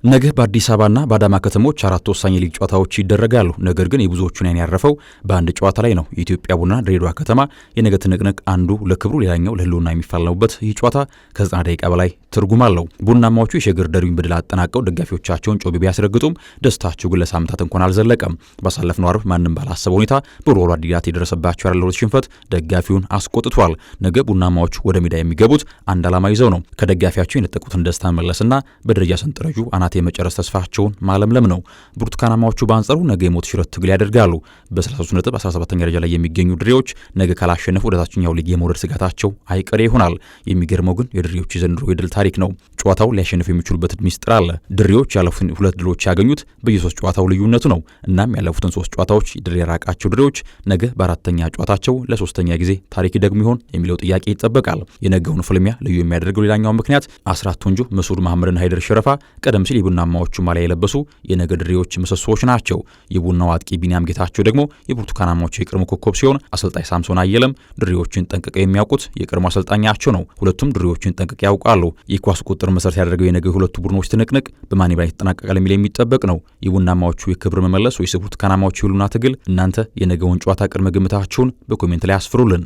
ነገ በአዲስ አበባና በአዳማ ከተሞች አራት ወሳኝ ሊግ ጨዋታዎች ይደረጋሉ። ነገር ግን የብዙዎቹን ዓይን ያረፈው በአንድ ጨዋታ ላይ ነው። የኢትዮጵያ ቡና ድሬዳዋ ከተማ የነገ ትንቅንቅ አንዱ ለክብሩ ሌላኛው ለሕልውና የሚፋለሙበት ይህ ጨዋታ ከ90 ደቂቃ በላይ ትርጉም አለው። ቡናማዎቹ የሸገር ደርቢን በድል አጠናቀው ደጋፊዎቻቸውን ጮቤ ቢያስረግጡም ደስታቸው ግን ለሳምንታት እንኳን አልዘለቀም። ባሳለፍነው ዓርብ ማንም ባላሰበው ሁኔታ በወልዋሎ ዓዲግራት የደረሰባቸው ያለሉት ሽንፈት ደጋፊውን አስቆጥቷል። ነገ ቡናማዎቹ ወደ ሜዳ የሚገቡት አንድ ዓላማ ይዘው ነው። ከደጋፊያቸው የነጠቁትን ደስታ መለስና በደረጃ ሰንጠረዡ አናት የመጨረስ ተስፋቸውን ማለምለም ነው። ብርቱካናማዎቹ በአንጻሩ ነገ የሞት ሽረት ትግል ያደርጋሉ። በ33 ነጥብ 17ኛ ደረጃ ላይ የሚገኙ ድሬዎች ነገ ካላሸነፉ ወደ ታችኛው ሊግ የመውረድ ስጋታቸው አይቀሬ ይሆናል። የሚገርመው ግን የድሬዎች የዘንድሮ የድል ታሪክ ነው። ጨዋታው ሊያሸንፉ የሚችሉበት ሚስጥር አለ። ድሬዎች ያለፉትን 2 ድሎች ያገኙት በየ3 ጨዋታው ልዩነቱ ነው። እናም ያለፉትን 3 ጨዋታዎች ድል የራቃቸው ድሬዎች ነገ በአራተኛ ጨዋታቸው ለ3ኛ ጊዜ ታሪክ ደግሞ ይሆን የሚለው ጥያቄ ይጠበቃል። የነገውን ፍልሚያ ልዩ የሚያደርገው ሌላኛው ምክንያት አስራት ቱንጆ፣ መስዑድ መሐመድና ሃይደር ሸረፋ ቀደም ሲል የቡናማዎቹ ማሊያ የለበሱ የነገ ድሬዎች ምሰሶዎች ናቸው። የቡናው አጥቂ ቢኒያም ጌታቸው ደግሞ የብርቱካናማዎቹ የቀድሞ ኮከብ ሲሆን አሰልጣኝ ሳምሶን አየለም ድሬዎችን ጠንቅቀው የሚያውቁት የቀድሞ አሰልጣኛቸው ነው። ሁለቱም ድሬዎችን ጠንቅቀው ያውቃሉ። የኳስ ቁጥር መሰረት ያደረገው የነገ ሁለቱ ቡድኖች ትንቅንቅ በማን ላይ ይጠናቀቃል የሚል የሚጠበቅ ነው። የቡናማዎቹ የክብር መመለስ ወይስ ብርቱካናማዎቹ የሕልውና ትግል? እናንተ የነገውን ጨዋታ ቅድመ ግምታችሁን በኮሜንት ላይ አስፍሩልን።